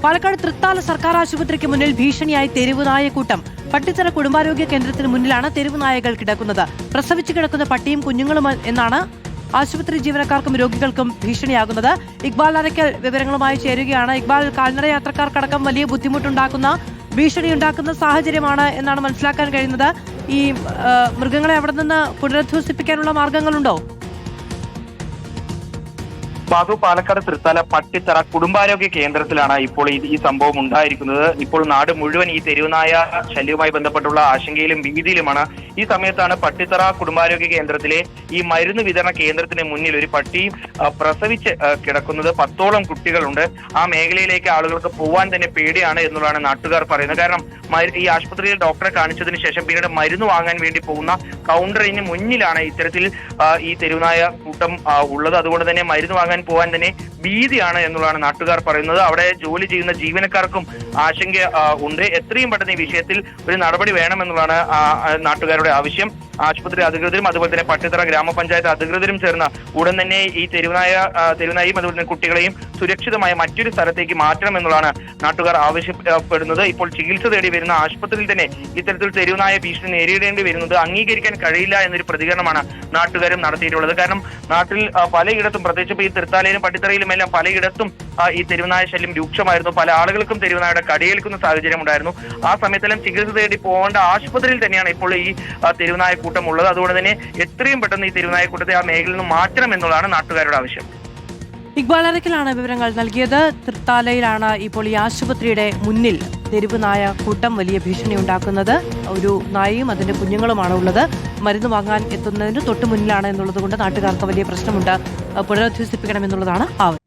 പാലക്കാട് തൃത്താല സർക്കാർ ആശുപത്രിക്ക് മുന്നിൽ ഭീഷണിയായി തെരുവ് നായക്കൂട്ടം. പട്ടിത്തറ കുടുംബാരോഗ്യ കേന്ദ്രത്തിന് മുന്നിലാണ് തെരുവ് നായകൾ കിടക്കുന്നത്. പ്രസവിച്ചു കിടക്കുന്ന പട്ടിയും കുഞ്ഞുങ്ങളും എന്നാണ് ആശുപത്രി ജീവനക്കാർക്കും രോഗികൾക്കും ഭീഷണിയാകുന്നത്. ഇക്ബാൽ അരക്കൽ വിവരങ്ങളുമായി ചേരുകയാണ്. ഇക്ബാൽ, കാൽനട യാത്രക്കാർക്കടക്കം വലിയ ബുദ്ധിമുട്ടുണ്ടാക്കുന്ന, ഭീഷണിയുണ്ടാക്കുന്ന സാഹചര്യമാണ് എന്നാണ് മനസ്സിലാക്കാൻ കഴിയുന്നത്. ഈ മൃഗങ്ങളെ അവിടെ നിന്ന് പുനരധിവസിപ്പിക്കാനുള്ള മാർഗങ്ങളുണ്ടോ? ബാധു, പാലക്കാട് തൃത്താല പട്ടിത്തറ കുടുംബാരോഗ്യ കേന്ദ്രത്തിലാണ് ഇപ്പോൾ ഈ സംഭവം ഉണ്ടായിരിക്കുന്നത്. ഇപ്പോൾ നാട് മുഴുവൻ ഈ തെരുവുനായ ശല്യവുമായി ബന്ധപ്പെട്ടുള്ള ആശങ്കയിലും ഭീതിയിലുമാണ്. ഈ സമയത്താണ് പട്ടിത്തറ കുടുംബാരോഗ്യ കേന്ദ്രത്തിലെ ഈ മരുന്ന് വിതരണ കേന്ദ്രത്തിന് മുന്നിൽ ഒരു പട്ടി പ്രസവിച്ച് കിടക്കുന്നത്. 10ഓളം കുട്ടികളുണ്ട്. ആ മേഖലയിലേക്ക് ആളുകൾക്ക് പോവാൻ തന്നെ പേടിയാണ് എന്നുള്ളതാണ് നാട്ടുകാർ പറയുന്നത്. കാരണം ഈ ആശുപത്രിയിൽ ഡോക്ടറെ കാണിച്ചതിന് ശേഷം പിന്നീട് മരുന്ന് വാങ്ങാൻ വേണ്ടി പോകുന്ന കൗണ്ടറിന് മുന്നിലാണ് ഇത്തരത്തിൽ ഈ തെരുവുനായ കൂട്ടം ഉള്ളത്. അതുകൊണ്ട് തന്നെ മരുന്ന് വാങ്ങാൻ പോകാൻ തന്നെ ഭീതിയാണ് എന്നുള്ളതാണ് നാട്ടുകാർ പറയുന്നത്. അവിടെ ജോലി ചെയ്യുന്ന ജീവനക്കാർക്കും ആശങ്ക ഉണ്ട്. എത്രയും പെട്ടെന്ന് ഈ വിഷയത്തിൽ ഒരു നടപടി വേണമെന്നുള്ളതാണ് നാട്ടുകാരുടെ ആവശ്യം. ആശുപത്രി അധികൃതരും അതുപോലെ തന്നെ പട്ടിത്തറ ഗ്രാമപഞ്ചായത്ത് അധികൃതരും ചേർന്ന് ഉടൻ തന്നെ ഈ തെരുവുനായും അതുപോലെ തന്നെ കുട്ടികളെയും സുരക്ഷിതമായ മറ്റൊരു സ്ഥലത്തേക്ക് മാറ്റണമെന്നുള്ളതാണ് നാട്ടുകാർ ആവശ്യപ്പെടുന്നത്. ഇപ്പോൾ ചികിത്സ തേടി വരുന്ന ആശുപത്രിയിൽ തന്നെ ഇത്തരത്തിൽ തെരുവുനായ ഭീഷണി നേരിടേണ്ടി വരുന്നത് അംഗീകരിക്കാൻ കഴിയില്ല എന്നൊരു പ്രതികരണമാണ് നാട്ടുകാരും നടത്തിയിട്ടുള്ളത്. കാരണം നാട്ടിൽ പലയിടത്തും, പ്രത്യേകിച്ച് ഈ തൃത്താലയിലും പട്ടിത്തറയിലും എല്ലാം പലയിടത്തും ഈ തെരുവുനായ ശല്യം രൂക്ഷമായിരുന്നു. പല ആളുകൾക്കും തെരുവുനായുടെ കടിയേൽക്കുന്ന സാഹചര്യം ഉണ്ടായിരുന്നു. ആ സമയത്തെല്ലാം ചികിത്സ തേടി പോകേണ്ട ആശുപത്രിയിൽ തന്നെയാണ് ഇപ്പോൾ ഈ തെരുവുനായ കൂട്ടം ഉള്ളത്. അതുകൊണ്ട് തന്നെ എത്രയും പെട്ടെന്ന് ഈ തെരുവുനായ കൂട്ടത്തെ ആ മേഖലയിൽ നിന്ന് മാറ്റണം എന്നുള്ളതാണ് നാട്ടുകാരുടെ ആവശ്യം. ഇക്ബാൽ അരക്കിലാണ് വിവരങ്ങൾ നൽകിയത്. തൃത്താലയിലാണ് ഇപ്പോൾ ഈ ആശുപത്രിയുടെ മുന്നിൽ തെരുവ് നായ കൂട്ടം വലിയ ഭീഷണി ഉണ്ടാക്കുന്നത്. ഒരു നായയും അതിന്റെ കുഞ്ഞുങ്ങളുമാണ് ഉള്ളത്. മരുന്ന് വാങ്ങാൻ എത്തുന്നതിന് തൊട്ട് മുന്നിലാണ് എന്നുള്ളത് കൊണ്ട് നാട്ടുകാർക്ക് വലിയ പ്രശ്നമുണ്ട്. പുനരധിവസിപ്പിക്കണമെന്നുള്ളതാണ് ആവശ്യം.